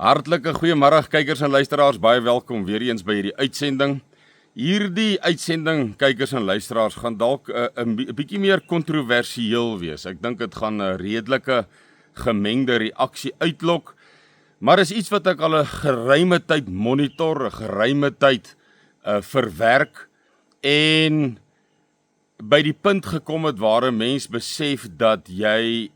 Hartlike goeiemôre kykers en luisteraars, baie welkom weer eens by hierdie uitsending. Hierdie uitsending, kykers en luisteraars, gaan dalk 'n bietjie meer kontroversieel wees. Ek dink dit gaan 'n redelike gemengde reaksie uitlok, maar is iets wat ek al 'n geruime tyd monitor, 'n geruime tyd verwerk en by die punt gekom het waar 'n mens besef dat jy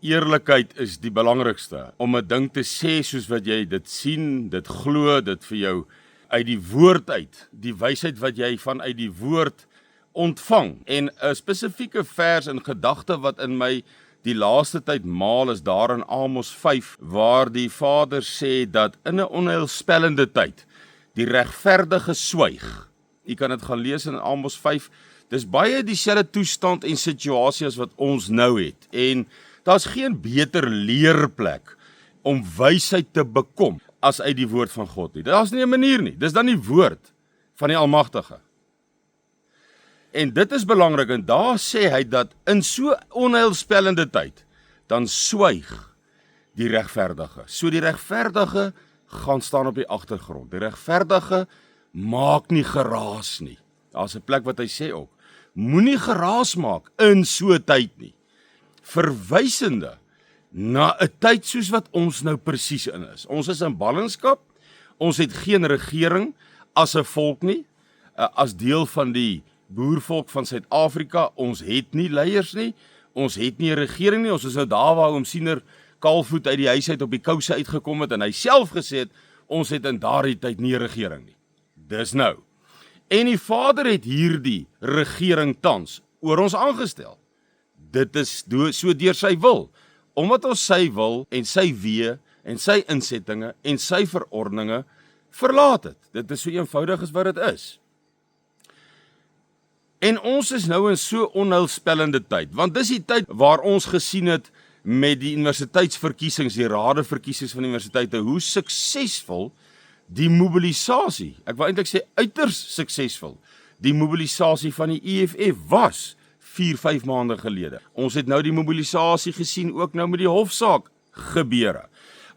eerlikheid is die belangrikste. Om 'n ding te sê soos wat jy dit sien, dit glo, dit vir jou uit die woord uit, die wysheid wat jy vanuit die woord ontvang. En 'n spesifieke vers in gedagte wat in my die laaste tyd maal is daar in Amos 5, waar die Vader sê dat in 'n onheilspellende tyd die regverdige swyg. Jy kan dit gaan lees in Amos 5. Dis baie dieselfde toestand en situasie as wat ons nou het. En daar's geen beter leerplek om wysheid te bekom as uit die woord van God nie. Daar's nie 'n manier nie. Dis dan die woord van die Almagtige. En dit is belangrik, en daar sê hy dat in so onheilspellende tyd, dan swyg die regverdige. So die regverdige gaan staan op die agtergrond. Die regverdige maak nie geraas nie. Daar's 'n plek wat hy sê ook, moenie geraas maak in so 'n tyd nie. Verwysende na 'n tyd soos wat ons nou presies in is. Ons is in ballingskap, ons het geen regering as 'n volk nie, as deel van die boervolk van Suid-Afrika, ons het nie leiers nie, ons het nie 'n regering nie, ons is nou daar waar oom Siener kaalvoet uit die huis uit op die kouse uitgekom het en hy self gesê het, ons het in daardie tyd nie 'n regering nie. Dis nou. En die Vader het hierdie regering tans oor ons aangestel. Dit is so deur sy wil, omdat ons sy wil en sy weë en sy insettinge en sy verordeninge verlaat het. Dit is so eenvoudig as wat dit is. En ons is nou in so onheilspellende tyd, want dis die tyd waar ons gesien het met die universiteitsverkiesings, die radeverkiesings van universiteite, hoe suksesvol die mobilisasie, ek wil eintlik sê uiters suksesvol, die mobilisasie van die EFF was 4-5 maande gelede. Ons het nou die mobilisasie gesien, ook nou met die hofsaak gebeure.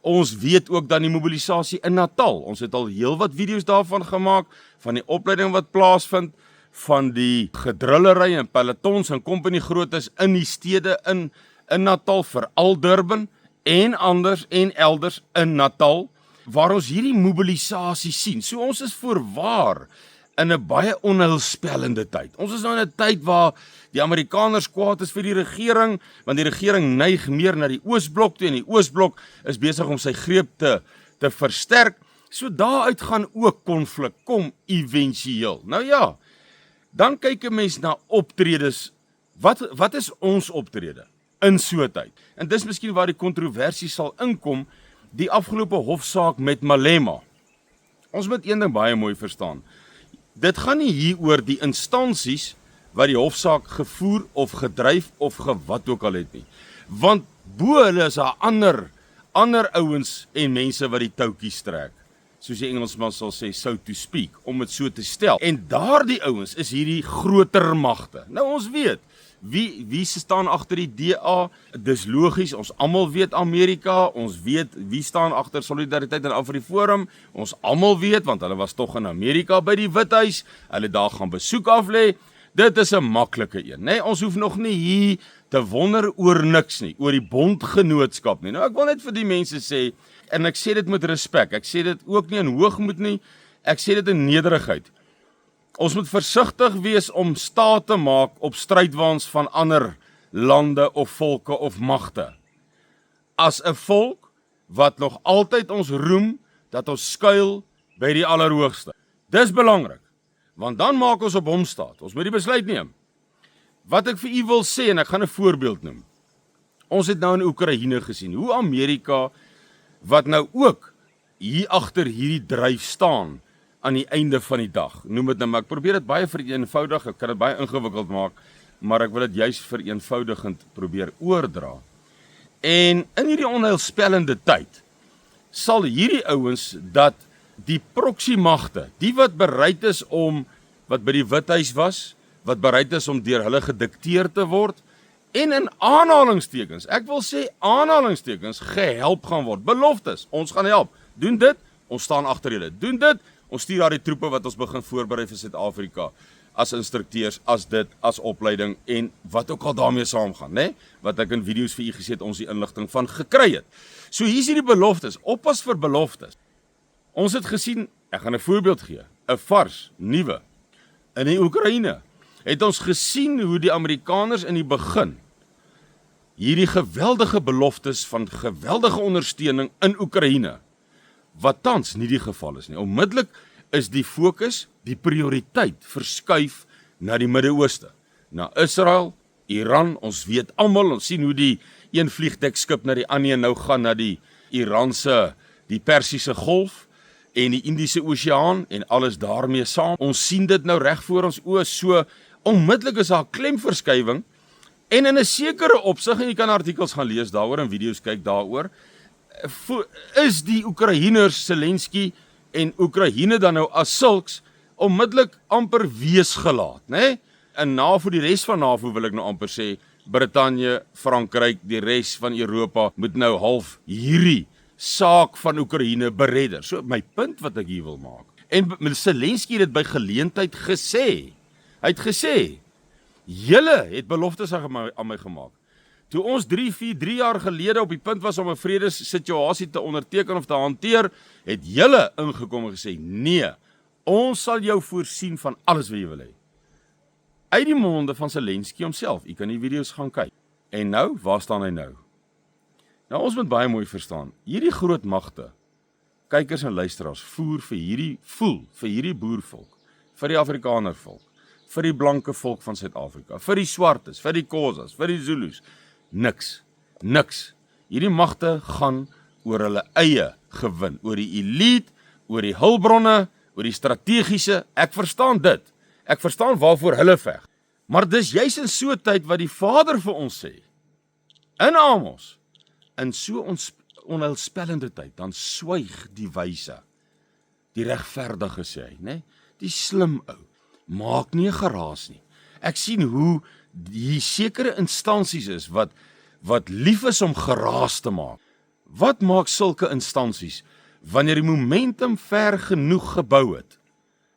Ons weet ook dan die mobilisasie in Natal. Ons het al heelwat video's daarvan gemaak, van die opleiding wat plaasvind, van die gedrillery en pelotons en company grootes in die stede in Natal, veral Durban en anders en elders in Natal, waar ons hierdie mobilisasie sien. So ons is voorwaar in 'n baie onheilspellende tyd. Ons is nou in 'n tyd waar die Amerikaners kwaad is vir die regering, want die regering neig meer na die Oosblok toe en die Oosblok is besig om sy greep te versterk. So daaruit gaan ook konflik kom éventueel. Nou ja, dan kyk 'n mens na optredes. Wat is ons optrede in so 'n tyd? En dis miskien waar die kontroversie sal inkom, die afgelope hofsaak met Malema. Ons moet een ding baie mooi verstaan. Dit gaan nie hier oor die instansies wat die hofsaak gevoer of gedryf of wat ook al het nie. Want bo hulle is daar ander ouens en mense wat die toutjies trek. Soos die Engelsman sal sê, so to speak, om dit so te stel. En daardie ouens is hierdie groter magte. Nou ons weet, wie staan agter die DA? Dis logies, ons almal weet Amerika, ons weet wie staan agter Solidariteit en AfriForum, ons almal weet, want hulle was tog in Amerika by die Withuis, hulle daar gaan besoek aflê. Dit is 'n maklike een, nee, ons hoef nog nie hier te wonder oor niks nie, oor die bondgenootskap nie. Nou ek wil net vir die mense sê, en ek sê dit met respek, ek sê dit ook nie in hoogmoed nie, ek sê dit in nederigheid. Ons moet versigtig wees om staat te maak op strydwaans van ander lande of volke of magte. As 'n volk wat nog altyd ons roem dat ons skuil by die Allerhoogste. Dis belangrik, want dan maak ons op hom staat. Ons moet die besluit neem. Wat ek vir u wil sê, en ek gaan 'n voorbeeld noem. Ons het nou in Oekraïne gesien, hoe Amerika, wat nou ook hier agter hierdie dryf staan, aan die einde van die dag, noem dit nou, maar ek probeer dit baie vereenvoudig, ek kan dit baie ingewikkeld maak, maar ek wil dit juist vereenvoudigend probeer oordra. En in hierdie onheilspellende tyd, sal hierdie ouens dat die proxy-magte, die wat bereid is om, wat by die Withuis was, wat bereid is om deur hulle gedikteer te word, en in aanhalingstekens, ek wil sê aanhalingstekens, gehelp gaan word. Beloftes, ons gaan help. Doen dit, ons staan agter julle. Doen dit, ons stuur daar die troepe wat ons begin voorberei vir Suid-Afrika. As instrukteurs, as dit, as opleiding en wat ook al daarmee saamgaan, né? Wat ek in video's vir u gesê het, ons die inligting van gekry het. So hier is hierdie beloftes, oppas vir beloftes. Ons het gesien, ek gaan 'n voorbeeld gee, 'n vars, nuwe. In die Oekraïne het ons gesien hoe die Amerikaners in die begin hierdie geweldige beloftes van geweldige ondersteuning in Oekraïne, wat tans nie die geval is nie. Onmiddellik is die fokus, die prioriteit verskuif na die Midde-Ooste, na Israel, Iran. Ons weet almal, ons sien hoe die een vliegdekskip na die ander nou gaan na die Iranse, die Persiese Golf en die Indiese Oseaan en alles daarmee saam. Ons sien dit nou reg voor ons oë, so onmiddellik is daar klemverskywing en in 'n sekere opsig, en jy kan artikels gaan lees daaroor en video's kyk daaroor, is die Oekraïners, Zelensky en Oekraïne dan nou as sulks onmiddellik amper weesgelaat, né? En NAVO, die res van NAVO wil ek nou amper sê, Brittanje, Frankryk, die res van Europa moet nou half hierdie saak van Oekraïne beredder. So my punt wat ek hier wil maak. En Zelensky het dit by geleentheid gesê. Hy het gesê, julle het beloftes aan my gemaak. Toe ons 3 jaar gelede op die punt was om 'n vredessituasie te onderteken of te hanteer, het julle ingekom en gesê, nee, ons sal jou voorsien van alles wat jy wil hê. Uit die monde van Zelensky homself, jy kan die video's gaan kyk. En nou, waar staan hy nou? Nou ons moet baie mooi verstaan, hierdie groot magte, kykers en luisteraars, voel vir hierdie boervolk, vir die Afrikaner volk, vir die blanke volk van Suid-Afrika, vir die swartes, vir die Khoisas, vir die Zulus, niks. Hierdie magte gaan oor hulle eie gewin, oor die elite, oor die hulpbronne, oor die strategiese, ek verstaan dit, ek verstaan waarvoor hulle veg, maar dis juis in so 'n tyd wat die Vader vir ons sê, in Amos, in so onheilspellende tyd, dan swyg die wyse, die regverdige sê hy, né? Die slim ou, maak nie 'n geraas nie. Ek sien hoe die sekere instansies is wat lief is om geraas te maak. Wat maak sulke instansies wanneer die momentum ver genoeg gebou het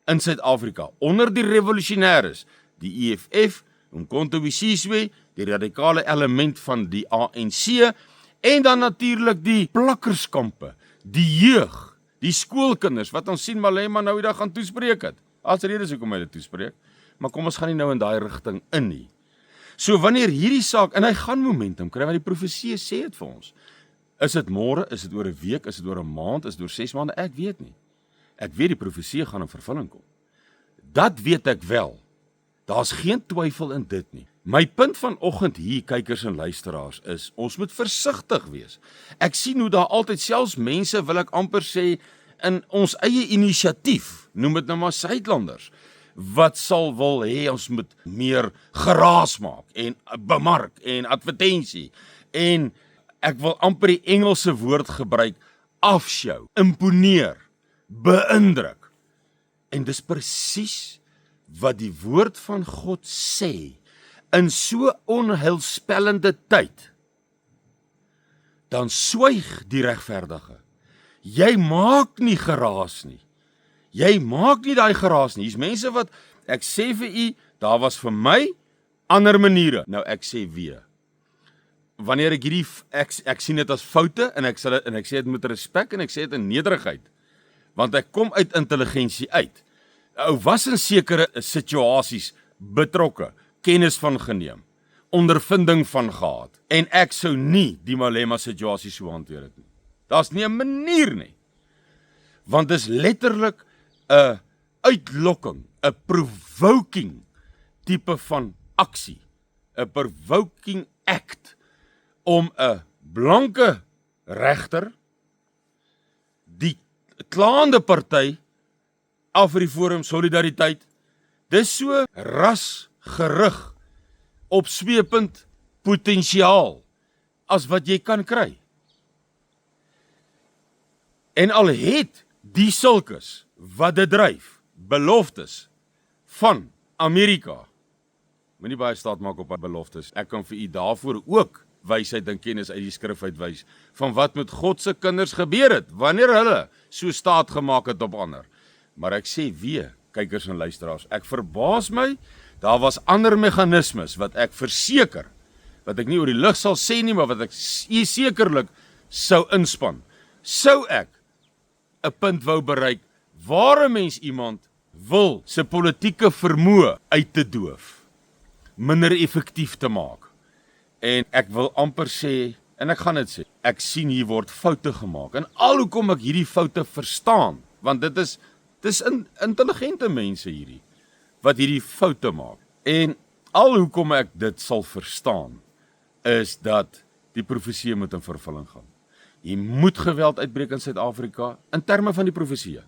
in Suid-Afrika onder die revolusionêres, die EFF, Umkhonto we Sizwe, die radikale element van die ANC en dan natuurlik die plakkerskampe, die jeug, die skoolkinders wat ons sien Malema nou die dag gaan toespreek het. As redes hoekom hy dit toespreek, maar kom ons gaan nie nou in daai rigting in nie. So wanneer hierdie saak, en hy gaan momentum kry, want die profesie sê dit vir ons, is dit môre, is dit oor 'n week, is dit oor 'n maand, is dit oor 6 maande, ek weet nie. Ek weet die profesie gaan in vervulling kom. Dat weet ek wel. Daar's geen twyfel in dit nie. My punt vanoggend hier, kykers en luisteraars, is, ons moet versigtig wees. Ek sien hoe daar altyd, selfs mense, wil ek amper sê, in ons eie inisiatief, noem dit nou maar Suidlanders, wat sal wil hê ons moet meer geraas maak, en bemark, en advertensie, en ek wil amper die Engelse woord gebruik, afshow, imponeer, beïndruk. En dis presies wat die woord van God sê, in so onheilspellende tyd, dan swyg die regverdige. Jy maak nie geraas nie. Jy maak nie daai geraas nie. Hier's mense wat, ek sê vir u, daar was vir my ander maniere. Nou ek sê weer, wanneer ek hierdie, ek sien dit as foute, en ek sê dit met respek, en ek sê dit in nederigheid, want ek kom uit intelligensie uit. Ou was in sekere situasies betrokke, kennis van geneem, ondervinding van gehad, en ek sou nie die Malema situasie so hanteer het nie. Daar's nie 'n manier nie, want dit is letterlik 'n uitlokking, 'n provoking tipe van aksie, 'n provoking act, om 'n blanke regter, die klaande party, AfriForum, Solidariteit, dis so rasgerig, opsweepend potensiaal, as wat jy kan kry. En al het die sulkes, wat dit dryf, beloftes van Amerika, Moenie baie staat maak op beloftes. Ek kan vir u daarvoor ook wysheid en kennis uit die skrif uitwys van wat met God se kinders gebeur het wanneer hulle so staat gemaak het op ander. Maar ek sê weer, kykers en luisteraars, ek verbaas my, daar was ander meganismes wat ek verseker, wat ek nie oor die lig sal sê nie, maar wat ek sekerlik sou inspan. Sou ek 'n punt wou bereik waar 'n mens iemand wil sy politieke vermoë uit te doof, minder effektief te maak. En ek wil amper sê, en ek gaan dit sê, ek sien hier word foute gemaak. En al hoekom ek hierdie foute verstaan, want dit is intelligente mense hierdie, wat hierdie foute maak. En al hoekom ek dit sal verstaan, is dat die profesie moet in vervulling gaan. Jy moet geweld uitbreek in Suid-Afrika, in terme van die profesie.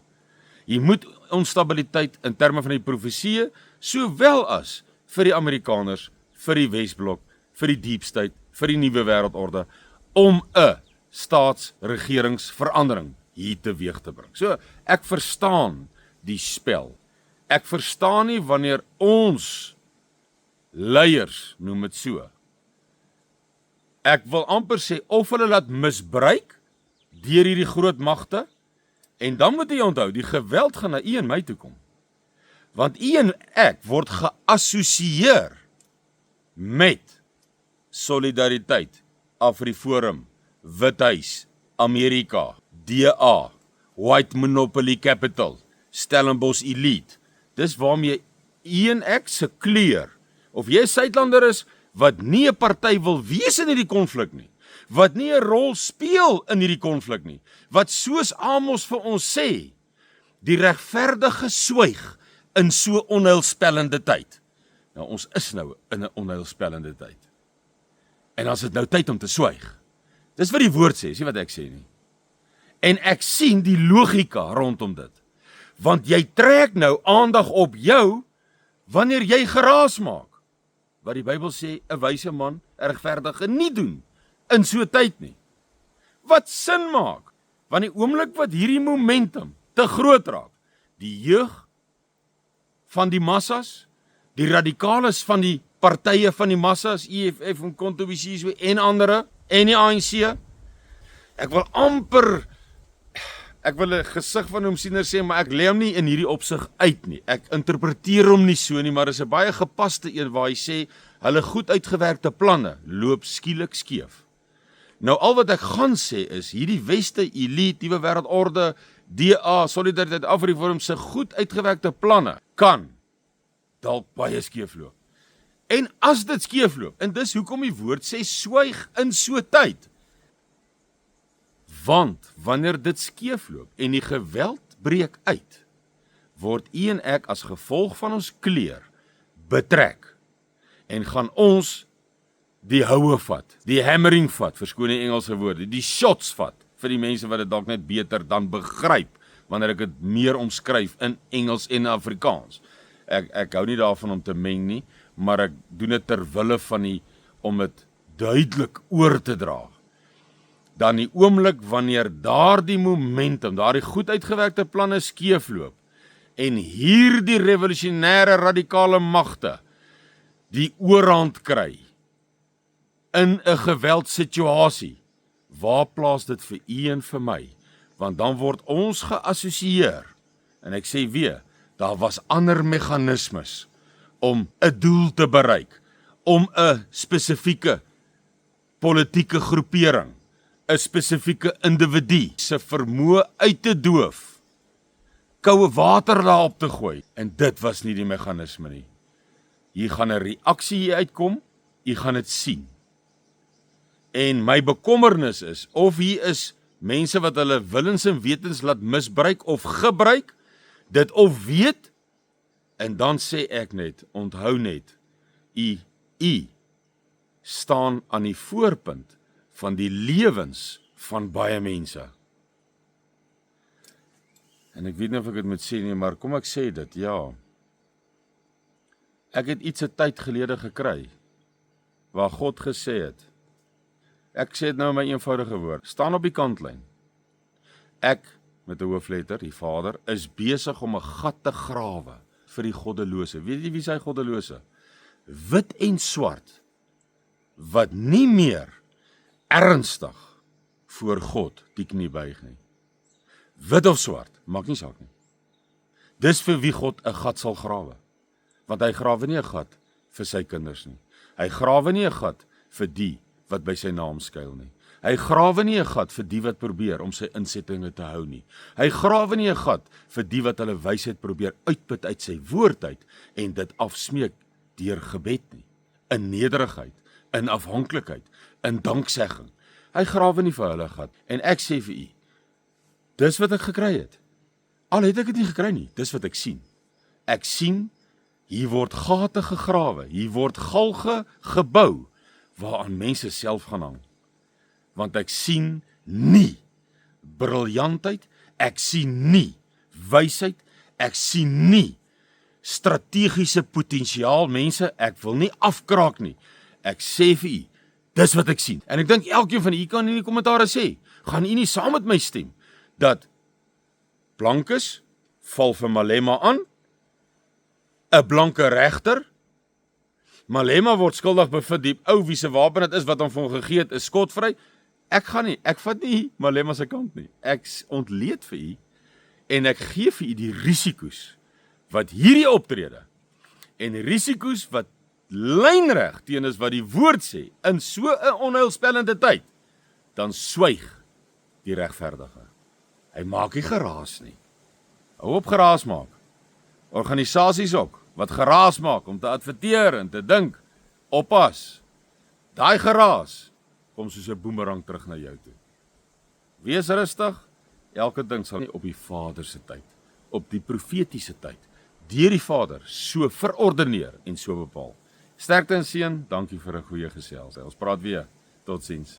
Jy moet onstabiliteit in terme van die profesie, sowel as vir die Amerikaners, vir die Wesblok, vir die Deep State, vir die nuwe wêreldorde, om 'n staatsregeringsverandering hier teweeg te bring. So, ek verstaan die spel. Ek verstaan nie wanneer ons leiers, noem dit so, ek wil amper sê, of hulle laat misbruik deur hierdie groot magte, en dan moet jy onthou, die geweld gaan na u en my toe kom. Want u en ek word geassosieer met Solidariteit, AfriForum, Withuis, Amerika, DA, White Monopoly Capital, Stellenbosch Elite. Dis waarmee u en ek se kleur, of jy 'n Suidlander is, wat nie 'n party wil wees in hierdie konflik nie, wat nie 'n rol speel in hierdie konflik nie, wat soos Amos vir ons sê, die regverdige swyg in so onheilspellende tyd. Nou, ons is nou in 'n onheilspellende tyd. En dan is dit nou tyd om te swyg. Dis wat die woord sê, is nie wat ek sê nie. En ek sien die logika rondom dit. Want jy trek nou aandag op jou, wanneer jy geraas maak. Wat die Bybel sê, 'n wyse man, 'n regverdige nie doen, in so tyd nie. Wat sin maak, want die oomblik wat hierdie momentum te groot raak, die jeug van die massas, die radikales van die partye van die massas, EFF en Konto Bisiso en ander, en die ANC, ek wil 'n gesig van hom siener sê, maar ek lê hom nie in hierdie opsig uit nie. Ek interpreteer hom nie so nie, maar is 'n baie gepaste een waar hy sê, hulle goed uitgewerkte planne loop skielik skeef. Nou al wat ek gaan sê is, hierdie Weste, Elite, Nuwe Wêreldorde, DA, Solidariteit, AfriForum se goed uitgewerkte planne kan dalk baie skeefloop. En as dit skeefloop, en dis hoekom die woord sê, swyg in so tyd. Want wanneer dit skeefloop en die geweld breek uit, word u en ek as gevolg van ons kleur betrek. En gaan ons die houe vat, die hammering vat, verskoon die Engelse woorde, die shots vat, vir die mense wat dit dalk net beter dan begryp, wanneer ek dit meer omskryf in Engels en Afrikaans. Ek hou nie daarvan om te meng nie, maar ek doen dit ter wille van om dit duidelik oor te dra. Dan die oomblik wanneer daardie momentum, daardie goed uitgewerkte planne skeefloop, en hierdie revolusionêre radikale magte die oorhand kry in 'n geweldsituasie, waar plaas dit vir u en vir my? Want dan word ons geassosieer, en ek sê weer, daar was ander meganismes om 'n doel te bereik, om 'n spesifieke politieke groepering, 'n spesifieke individu se vermoë uit te doof, koue water daarop te gooi, en dit was nie die meganisme nie. Hier gaan 'n reaksie hier uitkom, jy gaan dit sien. En my bekommernis is, of hier is mense wat hulle willens en wetens laat misbruik of gebruik, dit of weet, en dan sê ek net, onthou net, u staan aan die voorpunt van die lewens van baie mense. En ek weet nie of ek dit moet sê nie, maar kom ek sê dit, ja. Ek het iets 'n tyd gelede gekry, waar God gesê het, ek sê dit nou in my eenvoudige woord, staan op die kantlyn. Ek, met 'n hoofletter, die Vader, is besig om 'n gat te grawe vir die goddelose. Weet jy wie is hy goddelose? wit en swart, wat nie meer ernstig voor God die knie buig nie. Wit of swart, maak nie saak nie. Dis vir wie God 'n gat sal grawe. Want hy grawe nie 'n gat vir sy kinders nie. Hy grawe nie 'n gat vir die wat by sy naam skuil nie. Hy grawe nie 'n gat vir die wat probeer om sy insettinge te hou nie. Hy grawe nie 'n gat vir die wat hulle wysheid probeer uitput uit sy woord uit en dit afsmeek deur gebed nie. In nederigheid, in afhanklikheid, in danksegging. Hy grawe nie vir hulle gat. En ek sê vir u, dis wat ek gekry het. Al het ek dit nie gekry nie, dis wat ek sien. Ek sien, hier word gate gegrawe, hier word galge gebou, waaraan mense self gaan hang. Want ek sien nie briljantheid, ek sien nie wysheid, ek sien nie strategiese potensiaal. Mense, ek wil nie afkraak nie. Ek sê vir u, dis wat ek sien. En ek dink elkeen van u kan in die kommentaare sê, gaan u nie saam met my stem, dat blankes val vir Malema aan, 'n blanke regter, Malema word skuldig bevind, die ou wie se wapen dit is wat hom van gegee het, is skotvry. Ek vat nie Malema se kant nie. Ek ontleed vir u en ek gee vir u die risiko's wat hierdie optrede en risiko's wat lynreg teen is wat die woord sê in so 'n onheilspellende tyd, dan swyg die regverdige. Hy maak nie geraas nie. Hou op geraas maak. Organisasies ook wat geraas maak om te adverteer en te dink, oppas. Daai geraas kom soos 'n boemerang terug na jou toe. Wees rustig. Elke ding sal nie op die Vader se tyd, op die profetiese tyd, deur die Vader so verordeneer en so bepaal. Sterkte en seën, dankie vir 'n goeie gesels. Ons praat weer. Totsiens.